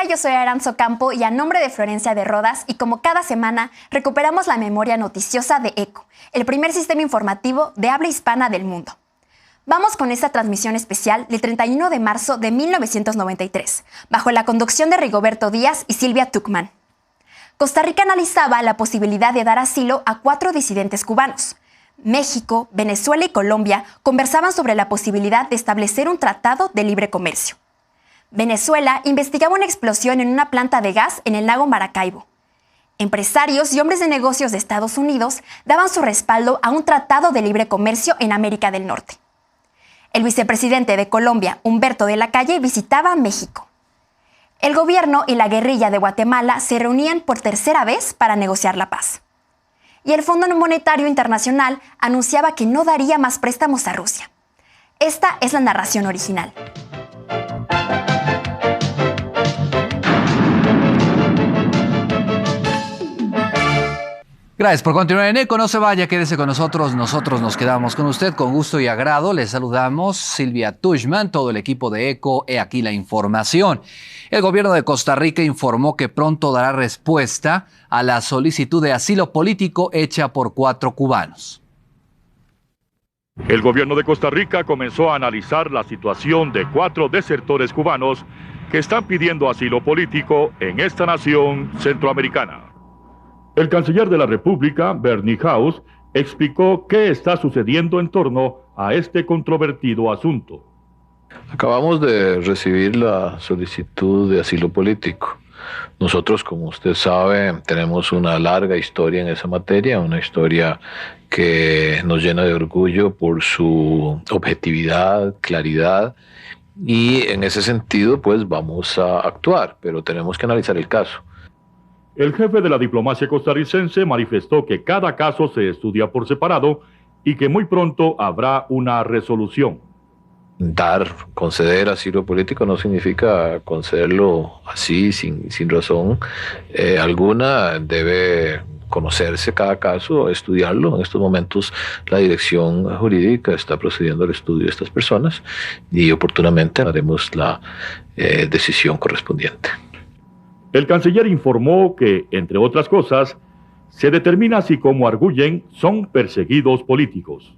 yo soy Aranzo Campo y a nombre de Florencia de Rodas, y como cada semana, recuperamos la memoria noticiosa de ECO, el primer sistema informativo de habla hispana del mundo. Vamos con esta transmisión especial del 31 de marzo de 1993, bajo la conducción de Rigoberto Díaz y Silvia Tuckman. Costa Rica analizaba la posibilidad de dar asilo a 4 disidentes cubanos. México, Venezuela y Colombia conversaban sobre la posibilidad de establecer un tratado de libre comercio. Venezuela investigaba una explosión en una planta de gas en el lago Maracaibo. Empresarios y hombres de negocios de Estados Unidos daban su respaldo a un tratado de libre comercio en América del Norte. El vicepresidente de Colombia, Humberto de la Calle, visitaba México. El gobierno y la guerrilla de Guatemala se reunían por tercera vez para negociar la paz. Y el Fondo Monetario Internacional anunciaba que no daría más préstamos a Rusia. Esta es la narración original. Gracias por continuar en ECO. No se vaya, quédese con nosotros. Nosotros nos quedamos con usted con gusto y agrado. Les saludamos Silvia Tuckman, todo el equipo de ECO. He aquí la información. El gobierno de Costa Rica informó que pronto dará respuesta a la solicitud de asilo político hecha por 4 cubanos. El gobierno de Costa Rica comenzó a analizar la situación de 4 desertores cubanos que están pidiendo asilo político en esta nación centroamericana. El canciller de la República, Bernie House, explicó qué está sucediendo en torno a este controvertido asunto. Acabamos de recibir la solicitud de asilo político. Nosotros, como usted sabe, tenemos una larga historia en esa materia, una historia que nos llena de orgullo por su objetividad, claridad, y en ese sentido, pues vamos a actuar, pero tenemos que analizar el caso. El jefe de la diplomacia costarricense manifestó que cada caso se estudia por separado y que muy pronto habrá una resolución. Conceder asilo político no significa concederlo así, sin razón alguna. Debe conocerse cada caso, estudiarlo. En estos momentos la dirección jurídica está procediendo al estudio de estas personas y oportunamente haremos la decisión correspondiente. El canciller informó que, entre otras cosas, se determina si, como arguyen, son perseguidos políticos.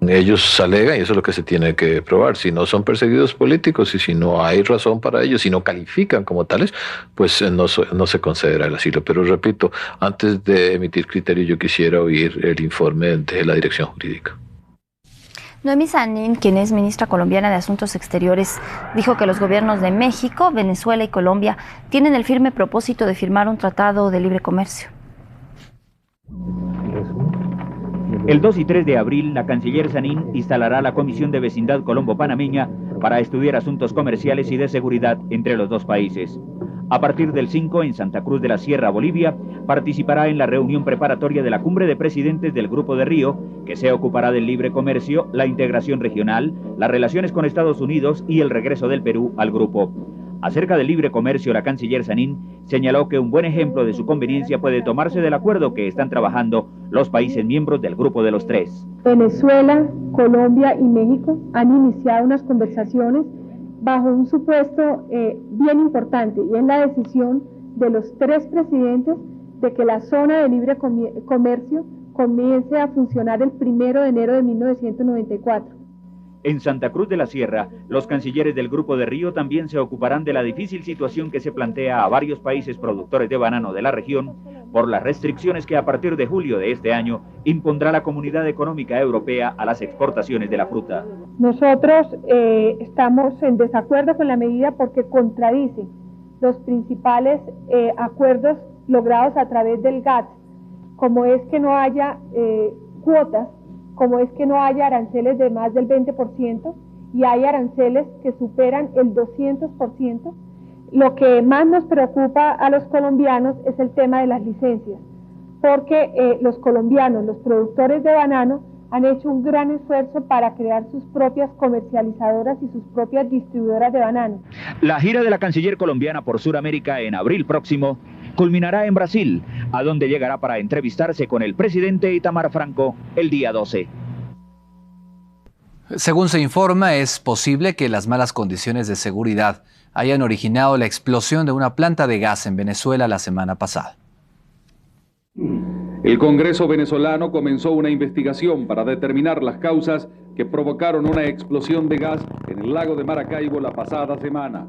Ellos alegan, y eso es lo que se tiene que probar, si no son perseguidos políticos y si no hay razón para ellos, si no califican como tales, pues no se concederá el asilo. Pero repito, antes de emitir criterio yo quisiera oír el informe de la dirección jurídica. Noemí Sanín, quien es ministra colombiana de Asuntos Exteriores, dijo que los gobiernos de México, Venezuela y Colombia tienen el firme propósito de firmar un tratado de libre comercio. El 2 y 3 de abril, la canciller Sanín instalará la Comisión de Vecindad Colombo-Panameña para estudiar asuntos comerciales y de seguridad entre los dos países. A partir del 5, en Santa Cruz de la Sierra, Bolivia, participará en la reunión preparatoria de la Cumbre de Presidentes del Grupo de Río, que se ocupará del libre comercio, la integración regional, las relaciones con Estados Unidos y el regreso del Perú al grupo. Acerca del libre comercio, la canciller Sanín señaló que un buen ejemplo de su conveniencia puede tomarse del acuerdo que están trabajando los países miembros del Grupo de los 3. Venezuela, Colombia y México han iniciado unas conversaciones bajo un supuesto bien importante, y es la decisión de los 3 presidentes de que la zona de libre comercio comience a funcionar el 1 de enero de 1994. En Santa Cruz de la Sierra, los cancilleres del Grupo de Río también se ocuparán de la difícil situación que se plantea a varios países productores de banano de la región por las restricciones que a partir de julio de este año impondrá la Comunidad Económica Europea a las exportaciones de la fruta. Nosotros estamos en desacuerdo con la medida porque contradice los principales acuerdos logrados a través del GATT, como es que no haya cuotas, como es que no haya aranceles de más del 20% y hay aranceles que superan el 200%. Lo que más nos preocupa a los colombianos es el tema de las licencias, porque los colombianos, los productores de banano, han hecho un gran esfuerzo para crear sus propias comercializadoras y sus propias distribuidoras de banano. La gira de la canciller colombiana por Sudamérica en abril próximo culminará en Brasil, a donde llegará para entrevistarse con el presidente Itamar Franco el día 12. Según se informa, es posible que las malas condiciones de seguridad hayan originado la explosión de una planta de gas en Venezuela la semana pasada. El Congreso venezolano comenzó una investigación para determinar las causas que provocaron una explosión de gas en el lago de Maracaibo la pasada semana.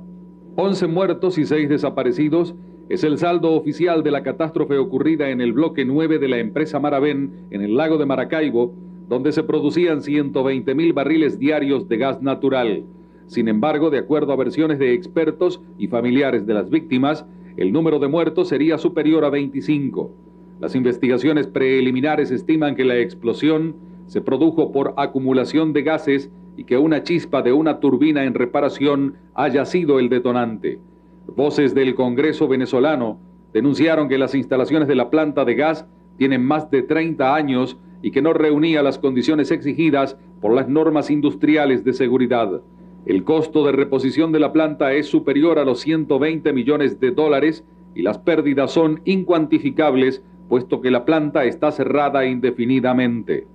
11 muertos y 6 desaparecidos es el saldo oficial de la catástrofe ocurrida en el bloque 9 de la empresa Maravén en el lago de Maracaibo, donde se producían 120.000 barriles diarios de gas natural. Sin embargo, de acuerdo a versiones de expertos y familiares de las víctimas, el número de muertos sería superior a 25. Las investigaciones preliminares estiman que la explosión se produjo por acumulación de gases y que una chispa de una turbina en reparación haya sido el detonante. Voces del Congreso venezolano denunciaron que las instalaciones de la planta de gas tienen más de 30 años y que no reunía las condiciones exigidas por las normas industriales de seguridad. El costo de reposición de la planta es superior a los 120 millones de dólares y las pérdidas son incuantificables, puesto que la planta está cerrada indefinidamente.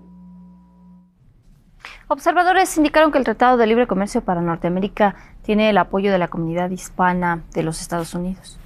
Observadores indicaron que el Tratado de Libre Comercio para Norteamérica tiene el apoyo de la comunidad hispana de los Estados Unidos.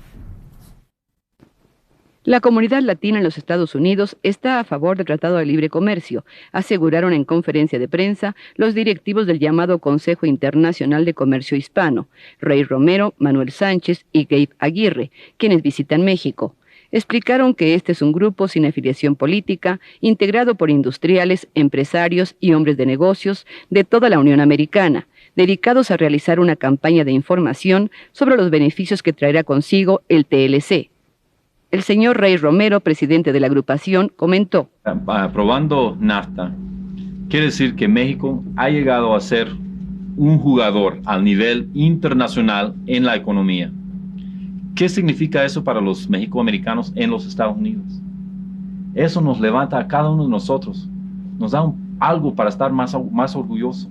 La comunidad latina en los Estados Unidos está a favor del Tratado de Libre Comercio, aseguraron en conferencia de prensa los directivos del llamado Consejo Internacional de Comercio Hispano, Rey Romero, Manuel Sánchez y Gabe Aguirre, quienes visitan México. Explicaron que este es un grupo sin afiliación política, integrado por industriales, empresarios y hombres de negocios de toda la Unión Americana, dedicados a realizar una campaña de información sobre los beneficios que traerá consigo el TLC. El señor Rey Romero, presidente de la agrupación, comentó: aprobando NAFTA, quiere decir que México ha llegado a ser un jugador al nivel internacional en la economía. ¿Qué significa eso para los mexicoamericanos en los Estados Unidos? Eso nos levanta a cada uno de nosotros, nos da algo para estar más orgulloso.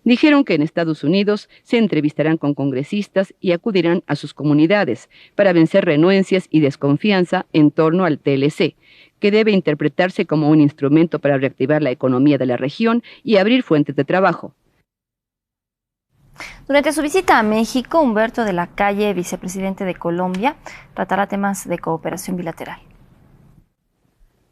Dijeron que en Estados Unidos se entrevistarán con congresistas y acudirán a sus comunidades para vencer renuencias y desconfianza en torno al TLC, que debe interpretarse como un instrumento para reactivar la economía de la región y abrir fuentes de trabajo. Durante su visita a México, Humberto de la Calle, vicepresidente de Colombia, tratará temas de cooperación bilateral.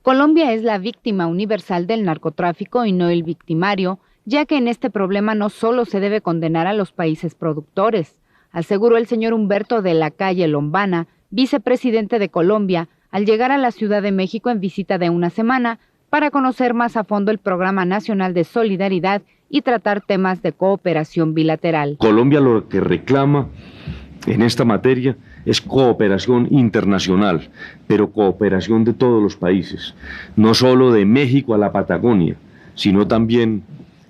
Colombia es la víctima universal del narcotráfico y no el victimario, ya que en este problema no solo se debe condenar a los países productores, aseguró el señor Humberto de la Calle Lombana, vicepresidente de Colombia, al llegar a la Ciudad de México en visita de una semana para conocer más a fondo el Programa Nacional de Solidaridad y tratar temas de cooperación bilateral. Colombia lo que reclama en esta materia es cooperación internacional, pero cooperación de todos los países, no solo de México a la Patagonia, sino también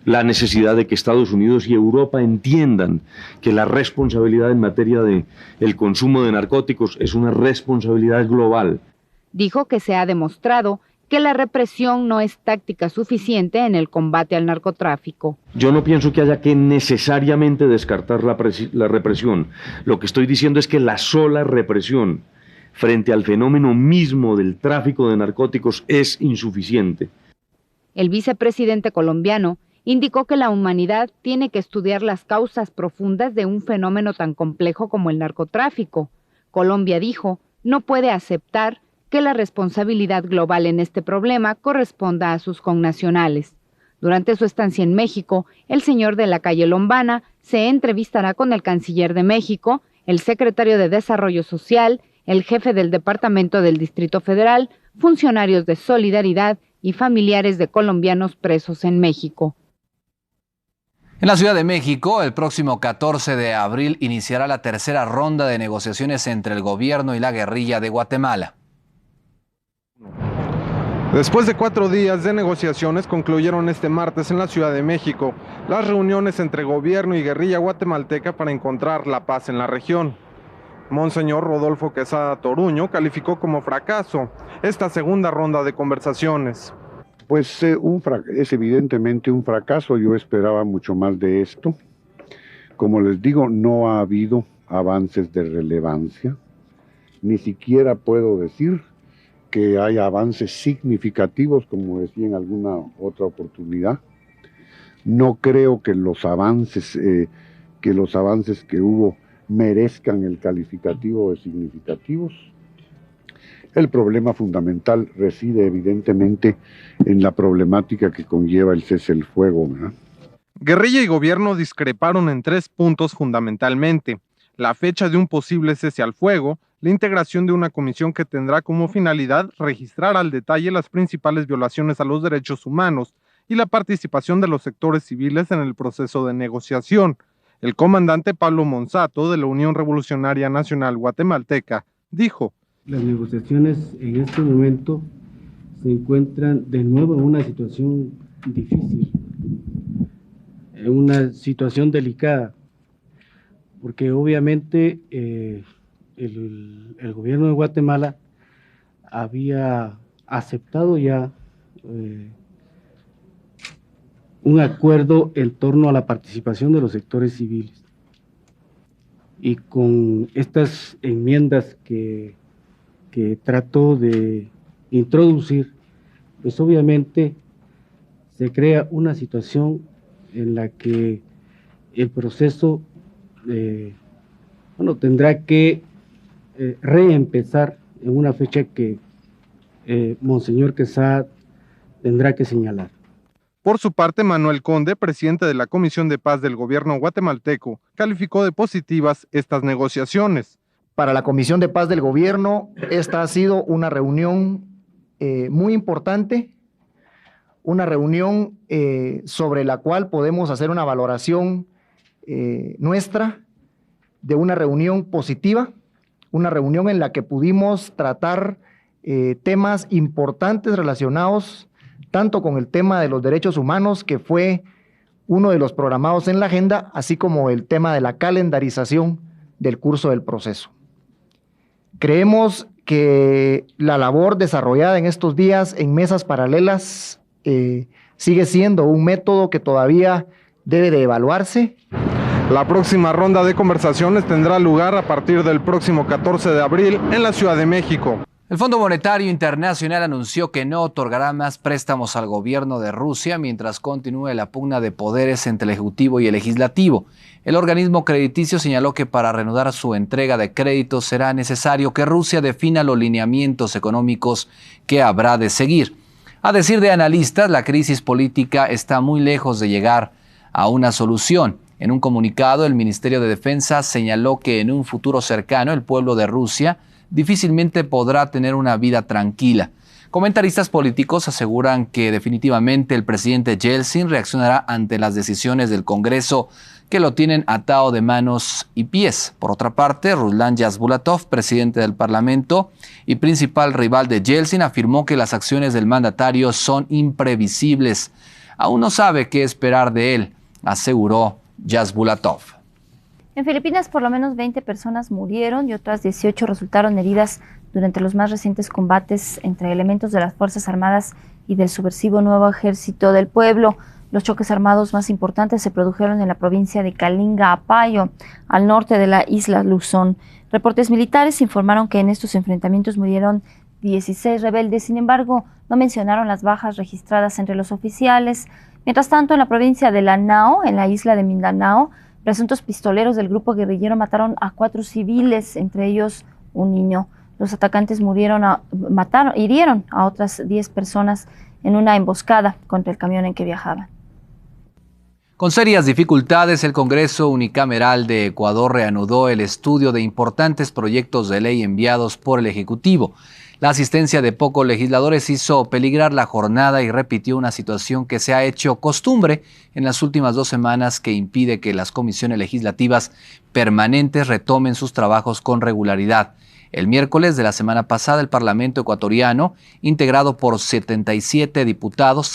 la necesidad de que Estados Unidos y Europa entiendan que la responsabilidad en materia de el consumo de narcóticos es una responsabilidad global. Dijo que se ha demostrado que la represión no es táctica suficiente en el combate al narcotráfico. Yo no pienso que haya que necesariamente descartar la represión. Lo que estoy diciendo es que la sola represión frente al fenómeno mismo del tráfico de narcóticos es insuficiente. El vicepresidente colombiano indicó que la humanidad tiene que estudiar las causas profundas de un fenómeno tan complejo como el narcotráfico. Colombia, dijo, no puede aceptar que la responsabilidad global en este problema corresponda a sus connacionales. Durante su estancia en México, el señor de la Calle Lombana se entrevistará con el canciller de México, el secretario de Desarrollo Social, el jefe del Departamento del Distrito Federal, funcionarios de Solidaridad y familiares de colombianos presos en México. En la Ciudad de México, el próximo 14 de abril iniciará la tercera ronda de negociaciones entre el gobierno y la guerrilla de Guatemala. Después de 4 días de negociaciones, concluyeron este martes en la Ciudad de México las reuniones entre gobierno y guerrilla guatemalteca para encontrar la paz en la región. Monseñor Rodolfo Quesada Toruño calificó como fracaso esta segunda ronda de conversaciones. Pues es evidentemente un fracaso, yo esperaba mucho más de esto. Como les digo, no ha habido avances de relevancia, ni siquiera puedo decir que hay avances significativos, como decía en alguna otra oportunidad. No creo que los avances que hubo merezcan el calificativo de significativos. El problema fundamental reside evidentemente en la problemática que conlleva el cese el fuego, ¿verdad? Guerrilla y gobierno discreparon en 3 puntos fundamentalmente: la fecha de un posible cese al fuego, la integración de una comisión que tendrá como finalidad registrar al detalle las principales violaciones a los derechos humanos y la participación de los sectores civiles en el proceso de negociación. El comandante Pablo Monsato, de la Unión Revolucionaria Nacional Guatemalteca, dijo: las negociaciones en este momento se encuentran de nuevo en una situación difícil, en una situación delicada, porque obviamente el gobierno de Guatemala había aceptado ya un acuerdo en torno a la participación de los sectores civiles. Y con estas enmiendas que trató de introducir, pues obviamente se crea una situación en la que el proceso tendrá que reempezar en una fecha que Monseñor Quesada tendrá que señalar. Por su parte, Manuel Conde, presidente de la Comisión de Paz del gobierno guatemalteco, calificó de positivas estas negociaciones. Para la Comisión de Paz del gobierno, esta ha sido una reunión muy importante, una reunión sobre la cual podemos hacer una valoración nuestra de una reunión positiva, una reunión en la que pudimos tratar temas importantes relacionados tanto con el tema de los derechos humanos, que fue uno de los programados en la agenda, así como el tema de la calendarización del curso del proceso. Creemos que la labor desarrollada en estos días en mesas paralelas sigue siendo un método que todavía debe de evaluarse. La próxima ronda de conversaciones tendrá lugar a partir del próximo 14 de abril en la Ciudad de México. El Fondo Monetario Internacional anunció que no otorgará más préstamos al gobierno de Rusia mientras continúe la pugna de poderes entre el Ejecutivo y el Legislativo. El organismo crediticio señaló que para reanudar su entrega de créditos será necesario que Rusia defina los lineamientos económicos que habrá de seguir. A decir de analistas, la crisis política está muy lejos de llegar a una solución. En un comunicado, el Ministerio de Defensa señaló que en un futuro cercano el pueblo de Rusia difícilmente podrá tener una vida tranquila. Comentaristas políticos aseguran que definitivamente el presidente Yeltsin reaccionará ante las decisiones del Congreso que lo tienen atado de manos y pies. Por otra parte, Ruslan Yazbulatov, presidente del Parlamento y principal rival de Yeltsin, afirmó que las acciones del mandatario son imprevisibles. Aún no sabe qué esperar de él, aseguró Yazbulatov. En Filipinas, por lo menos 20 personas murieron y otras 18 resultaron heridas durante los más recientes combates entre elementos de las Fuerzas Armadas y del subversivo Nuevo Ejército del Pueblo. Los choques armados más importantes se produjeron en la provincia de Kalinga-Apayao, al norte de la isla Luzón. Reportes militares informaron que en estos enfrentamientos murieron 16 rebeldes, sin embargo, no mencionaron las bajas registradas entre los oficiales. Mientras tanto, en la provincia de Lanao, en la isla de Mindanao, presuntos pistoleros del grupo guerrillero mataron a 4 civiles, entre ellos un niño. Los atacantes hirieron a otras 10 personas en una emboscada contra el camión en que viajaban. Con serias dificultades, el Congreso Unicameral de Ecuador reanudó el estudio de importantes proyectos de ley enviados por el Ejecutivo. La asistencia de pocos legisladores hizo peligrar la jornada y repitió una situación que se ha hecho costumbre en las últimas 2 semanas que impide que las comisiones legislativas permanentes retomen sus trabajos con regularidad. El miércoles de la semana pasada, el Parlamento ecuatoriano, integrado por 77 diputados,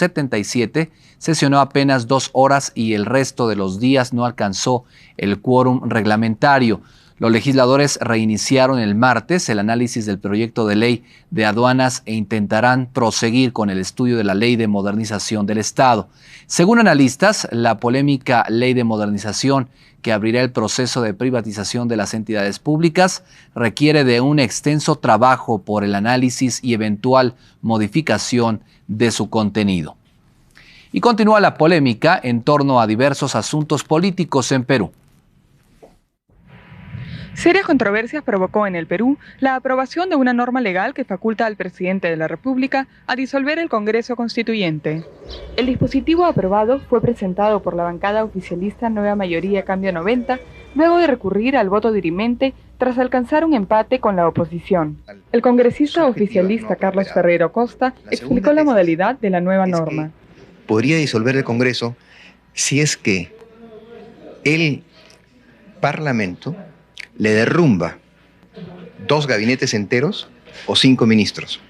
sesionó apenas 2 horas y el resto de los días no alcanzó el quórum reglamentario. Los legisladores reiniciaron el martes el análisis del proyecto de ley de aduanas e intentarán proseguir con el estudio de la Ley de Modernización del Estado. Según analistas, la polémica Ley de Modernización que abrirá el proceso de privatización de las entidades públicas requiere de un extenso trabajo por el análisis y eventual modificación de su contenido. Y continúa la polémica en torno a diversos asuntos políticos en Perú. Serias controversias provocó en el Perú la aprobación de una norma legal que faculta al presidente de la República a disolver el Congreso Constituyente. El dispositivo aprobado fue presentado por la bancada oficialista Nueva Mayoría Cambio 90, luego de recurrir al voto dirimente tras alcanzar un empate con la oposición. El congresista oficialista Carlos Ferrero Costa explicó la modalidad de la nueva norma. Podría disolver el Congreso si es que el Parlamento le derrumba 2 gabinetes enteros o 5 ministros.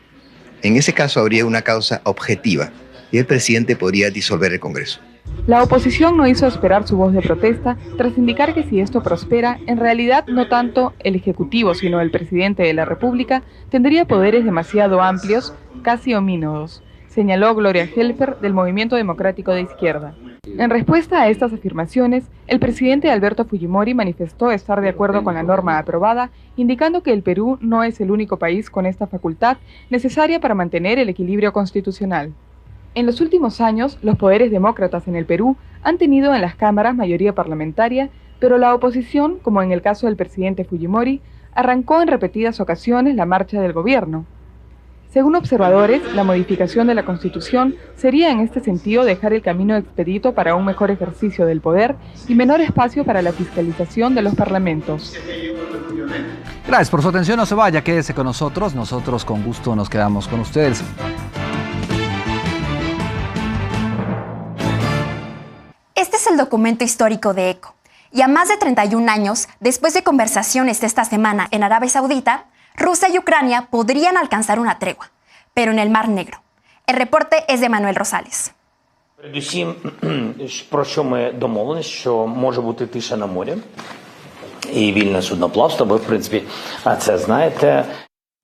En ese caso habría una causa objetiva y el presidente podría disolver el Congreso. La oposición no hizo esperar su voz de protesta tras indicar que si esto prospera, en realidad no tanto el Ejecutivo sino el presidente de la República tendría poderes demasiado amplios, casi homínidos, señaló Gloria Helfer del Movimiento Democrático de Izquierda. En respuesta a estas afirmaciones, el presidente Alberto Fujimori manifestó estar de acuerdo con la norma aprobada, indicando que el Perú no es el único país con esta facultad necesaria para mantener el equilibrio constitucional. En los últimos años, los poderes demócratas en el Perú han tenido en las cámaras mayoría parlamentaria, pero la oposición, como en el caso del presidente Fujimori, arrancó en repetidas ocasiones la marcha del gobierno. Según observadores, la modificación de la Constitución sería en este sentido dejar el camino expedito para un mejor ejercicio del poder y menor espacio para la fiscalización de los parlamentos. Gracias por su atención, no se vaya, quédese con nosotros. Nosotros con gusto nos quedamos con ustedes. Este es el documento histórico de ECO. Y a más de 31 años, después de conversaciones esta semana en Arabia Saudita, Rusia y Ucrania podrían alcanzar una tregua, pero en el Mar Negro. El reporte es de Manuel Rosales. Передусім, про що ми домовились, що може бути тиша на морі і вільне судноплавство, ви, в принципі, це знаєте.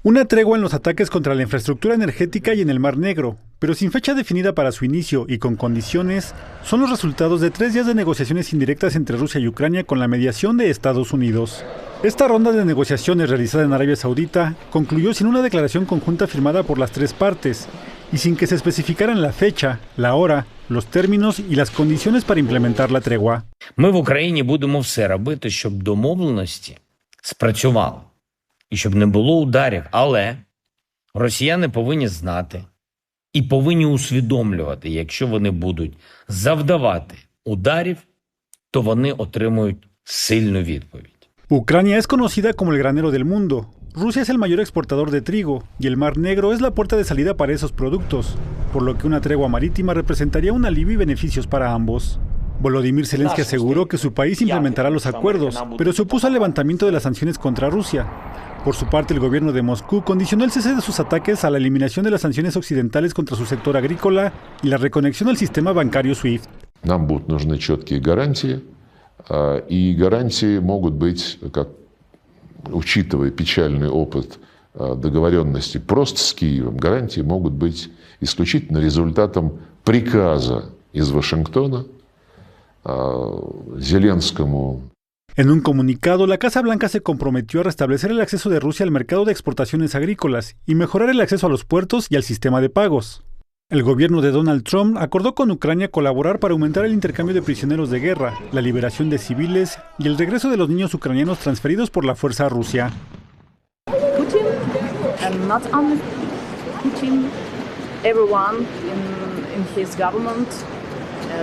Una tregua en los ataques contra la infraestructura energética y en el Mar Negro, pero sin fecha definida para su inicio y con condiciones, son los resultados de 3 días de negociaciones indirectas entre Rusia y Ucrania con la mediación de Estados Unidos. Esta ronda de negociaciones realizada en Arabia Saudita concluyó sin una declaración conjunta firmada por las 3 partes y sin que se especificaran la fecha, la hora, los términos y las condiciones para implementar la tregua. Ми в Україні будемо все робити, щоб домовленості спрацювали і щоб не було ударів, але росіяни повинні знати і повинні усвідомлювати, якщо вони будуть завдавати ударів, то вони отримують сильну відповідь. Ucrania es conocida como el granero del mundo. Rusia es el mayor exportador de trigo y el Mar Negro es la puerta de salida para esos productos, por lo que una tregua marítima representaría un alivio y beneficios para ambos. Volodymyr Zelensky aseguró que su país implementará los acuerdos, pero se opuso al levantamiento de las sanciones contra Rusia. Por su parte, el gobierno de Moscú condicionó el cese de sus ataques a la eliminación de las sanciones occidentales contra su sector agrícola y la reconexión al sistema bancario SWIFT. Нам будут нужны четкие гарантии, и гарантии могут быть, как, учитывая печальный опыт договоренности просто с Киевом, гарантии могут быть исключительно результатом приказа из Вашингтона Зеленскому. En un comunicado, la Casa Blanca se comprometió a restablecer el acceso de Rusia al mercado de exportaciones agrícolas y mejorar el acceso a los puertos y al sistema de pagos. El gobierno de Donald Trump acordó con Ucrania colaborar para aumentar el intercambio de prisioneros de guerra, la liberación de civiles y el regreso de los niños ucranianos transferidos por la fuerza a Rusia. Putin, and not only Putin, everyone in his government,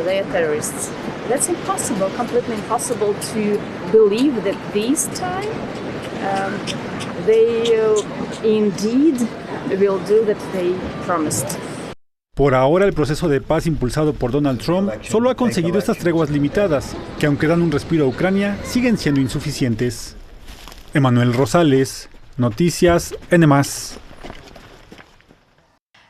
they are terrorists. That's impossible, completely impossible to believe that this time they indeed will do that they promised. Por ahora, el proceso de paz impulsado por Donald Trump solo ha conseguido estas treguas limitadas, que aunque dan un respiro a Ucrania, siguen siendo insuficientes. Emanuel Rosales, Noticias N+.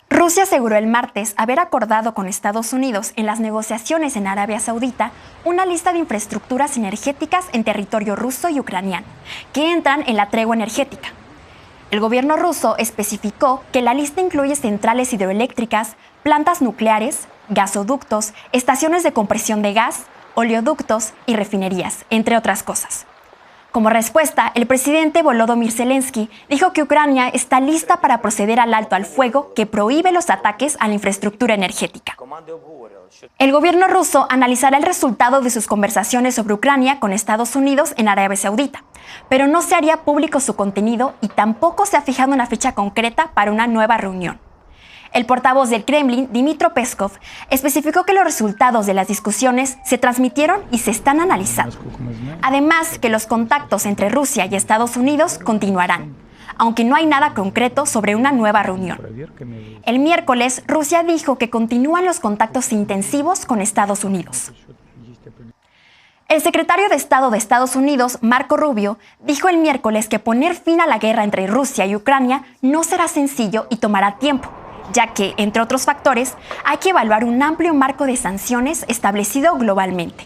Rusia aseguró el martes haber acordado con Estados Unidos en las negociaciones en Arabia Saudita una lista de infraestructuras energéticas en territorio ruso y ucraniano, que entran en la tregua energética. El gobierno ruso especificó que la lista incluye centrales hidroeléctricas, plantas nucleares, gasoductos, estaciones de compresión de gas, oleoductos y refinerías, entre otras cosas. Como respuesta, el presidente Volodymyr Zelensky dijo que Ucrania está lista para proceder al alto al fuego que prohíbe los ataques a la infraestructura energética. El gobierno ruso analizará el resultado de sus conversaciones sobre Ucrania con Estados Unidos en Arabia Saudita, pero no se haría público su contenido y tampoco se ha fijado una fecha concreta para una nueva reunión. El portavoz del Kremlin, Dmitry Peskov, especificó que los resultados de las discusiones se transmitieron y se están analizando. Además, que los contactos entre Rusia y Estados Unidos continuarán, aunque no hay nada concreto sobre una nueva reunión. El miércoles, Rusia dijo que continúan los contactos intensivos con Estados Unidos. El secretario de Estado de Estados Unidos, Marco Rubio, dijo el miércoles que poner fin a la guerra entre Rusia y Ucrania no será sencillo y tomará tiempo, ya que, entre otros factores, hay que evaluar un amplio marco de sanciones establecido globalmente.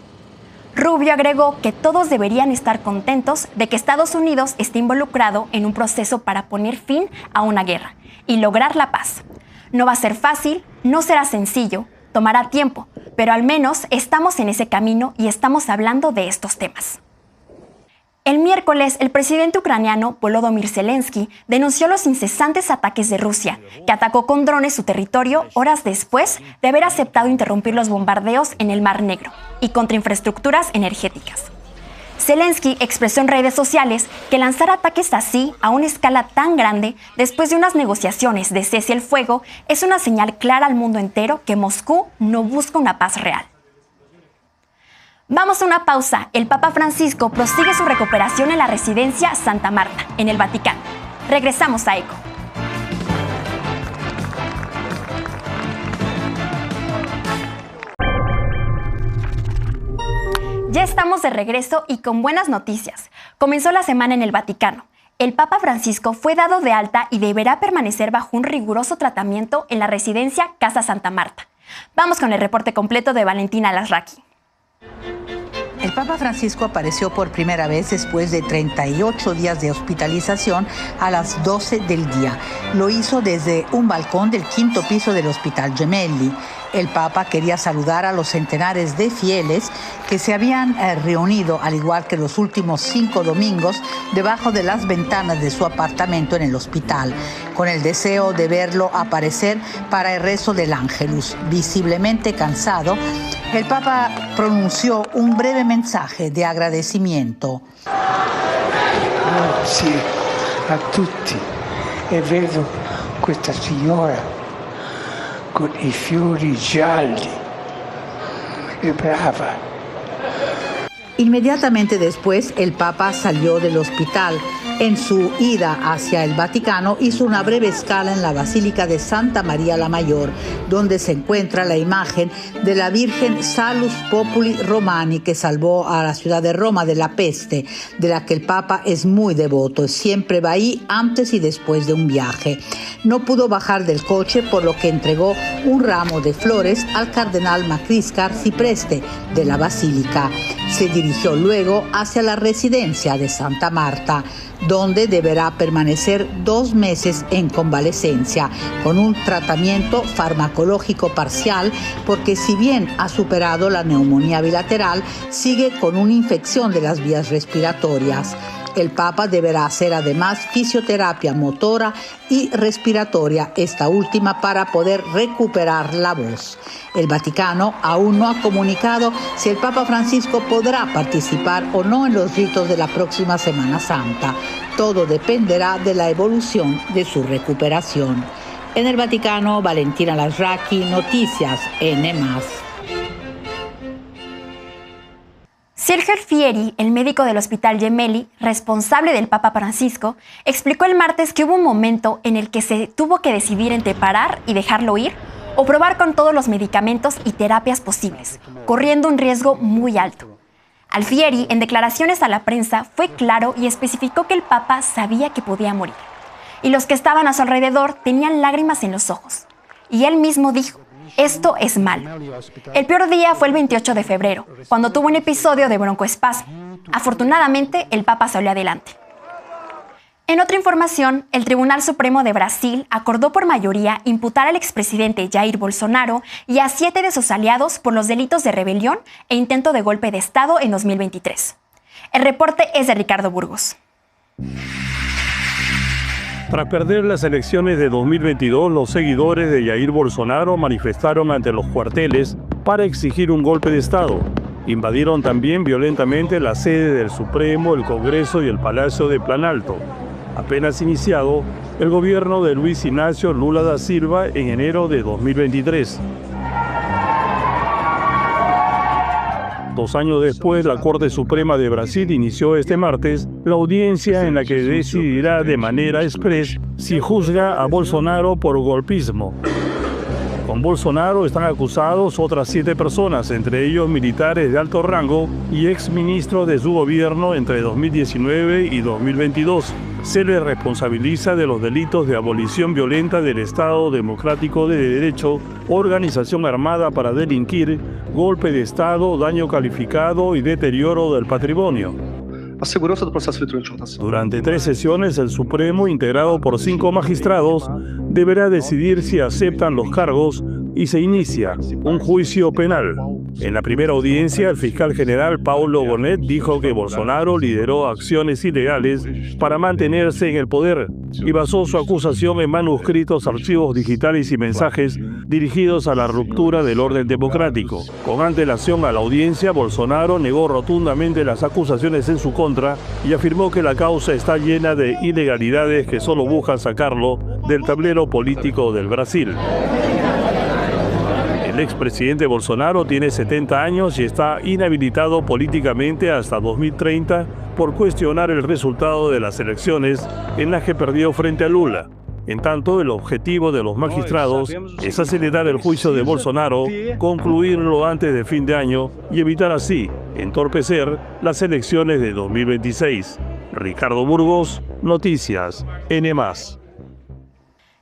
Rubio agregó que todos deberían estar contentos de que Estados Unidos esté involucrado en un proceso para poner fin a una guerra y lograr la paz. No va a ser fácil, no será sencillo, tomará tiempo, pero al menos estamos en ese camino y estamos hablando de estos temas. El miércoles, el presidente ucraniano Volodymyr Zelensky denunció los incesantes ataques de Rusia, que atacó con drones su territorio horas después de haber aceptado interrumpir los bombardeos en el Mar Negro y contra infraestructuras energéticas. Zelensky expresó en redes sociales que lanzar ataques así, a una escala tan grande, después de unas negociaciones de cese el fuego, es una señal clara al mundo entero que Moscú no busca una paz real. Vamos a una pausa. El Papa Francisco prosigue su recuperación en la residencia Santa Marta, en el Vaticano. Regresamos a ECO. Ya estamos de regreso y con buenas noticias. Comenzó la semana en el Vaticano. El Papa Francisco fue dado de alta y deberá permanecer bajo un riguroso tratamiento en la residencia Casa Santa Marta. Vamos con el reporte completo de Valentina Lasraqui. El Papa Francisco apareció por primera vez después de 38 días de hospitalización a las 12 del día. Lo hizo desde un balcón del quinto piso del Hospital Gemelli. El Papa quería saludar a los centenares de fieles que se habían reunido, al igual que los últimos 5 domingos, debajo de las ventanas de su apartamento en el hospital, con el deseo de verlo aparecer para el rezo del Ángelus. Visiblemente cansado, el Papa pronunció un breve mensaje de agradecimiento. Grazie a tutti. E vedo questa signora con i fiori gialli. È brava. Inmediatamente después, el Papa salió del hospital. En su ida hacia el Vaticano, hizo una breve escala en la Basílica de Santa María la Mayor, donde se encuentra la imagen de la Virgen Salus Populi Romani, que salvó a la ciudad de Roma de la peste, de la que el Papa es muy devoto. Siempre va ahí antes y después de un viaje. No pudo bajar del coche, por lo que entregó un ramo de flores al cardenal Macriscar Cipreste de la Basílica. Se dirigió luego hacia la residencia de Santa Marta, donde deberá permanecer 2 meses en convalecencia, con un tratamiento farmacológico parcial, porque si bien ha superado la neumonía bilateral, sigue con una infección de las vías respiratorias. El Papa deberá hacer además fisioterapia motora y respiratoria, esta última para poder recuperar la voz. El Vaticano aún no ha comunicado si el Papa Francisco podrá participar o no en los ritos de la próxima Semana Santa. Todo dependerá de la evolución de su recuperación. En el Vaticano, Valentina Lasraqui, Noticias N+. Sergio Alfieri, el médico del Hospital Gemelli, responsable del Papa Francisco, explicó el martes que hubo un momento en el que se tuvo que decidir entre parar y dejarlo ir o probar con todos los medicamentos y terapias posibles, corriendo un riesgo muy alto. Alfieri, en declaraciones a la prensa, fue claro y especificó que el Papa sabía que podía morir, y los que estaban a su alrededor tenían lágrimas en los ojos. Y él mismo dijo: esto es malo. El peor día fue el 28 de febrero, cuando tuvo un episodio de broncoespasmo. Afortunadamente, el Papa salió adelante. En otra información, el Tribunal Supremo de Brasil acordó por mayoría imputar al expresidente Jair Bolsonaro y a 7 de sus aliados por los delitos de rebelión e intento de golpe de Estado en 2023. El reporte es de Ricardo Burgos. Tras perder las elecciones de 2022, los seguidores de Jair Bolsonaro manifestaron ante los cuarteles para exigir un golpe de Estado. Invadieron también violentamente la sede del Supremo, el Congreso y el Palacio de Planalto. Apenas iniciado el gobierno de Luis Ignacio Lula da Silva en enero de 2023. 2 años después, la Corte Suprema de Brasil inició este martes la audiencia en la que decidirá de manera express si juzga a Bolsonaro por golpismo. Con Bolsonaro están acusados otras 7 personas, entre ellos militares de alto rango y exministros de su gobierno entre 2019 y 2022. Se le responsabiliza de los delitos de abolición violenta del Estado Democrático de Derecho, organización armada para delinquir, golpe de Estado, daño calificado y deterioro del patrimonio. Durante 3 sesiones, el Supremo, integrado por 5 magistrados, deberá decidir si aceptan los cargos y se inicia un juicio penal. En la primera audiencia, el fiscal general Paulo Bonet dijo que Bolsonaro lideró acciones ilegales para mantenerse en el poder y basó su acusación en manuscritos, archivos digitales y mensajes dirigidos a la ruptura del orden democrático. Con antelación a la audiencia, Bolsonaro negó rotundamente las acusaciones en su contra y afirmó que la causa está llena de ilegalidades que solo buscan sacarlo del tablero político del Brasil. El expresidente Bolsonaro tiene 70 años y está inhabilitado políticamente hasta 2030 por cuestionar el resultado de las elecciones en las que perdió frente a Lula. En tanto, el objetivo de los magistrados es acelerar el juicio de Bolsonaro, concluirlo antes de fin de año y evitar así entorpecer las elecciones de 2026. Ricardo Burgos, Noticias N+.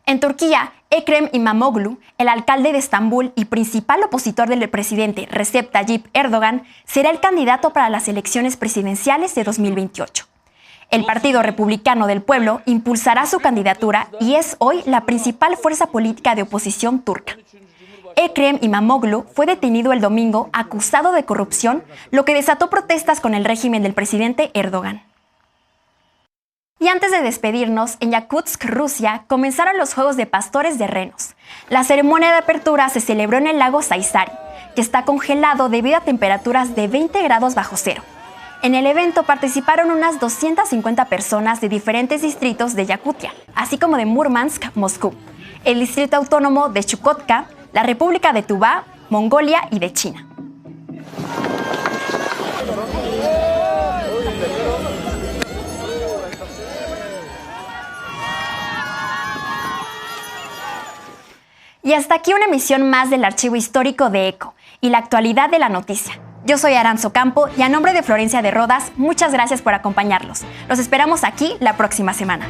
En Turquía, Ekrem İmamoğlu, el alcalde de Estambul y principal opositor del presidente Recep Tayyip Erdogan, será el candidato para las elecciones presidenciales de 2028. El Partido Republicano del Pueblo impulsará su candidatura y es hoy la principal fuerza política de oposición turca. Ekrem İmamoğlu fue detenido el domingo acusado de corrupción, lo que desató protestas con el régimen del presidente Erdogan. Y antes de despedirnos, en Yakutsk, Rusia, comenzaron los Juegos de Pastores de Renos. La ceremonia de apertura se celebró en el lago Saizari, que está congelado debido a temperaturas de 20 grados bajo cero. En el evento participaron unas 250 personas de diferentes distritos de Yakutia, así como de Murmansk, Moscú, el distrito autónomo de Chukotka, la República de Tuvá, Mongolia y de China. Y hasta aquí una emisión más del Archivo Histórico de ECO y la actualidad de la noticia. Yo soy Aranzo Campo y a nombre de Florencia de Rodas, muchas gracias por acompañarlos. Los esperamos aquí la próxima semana.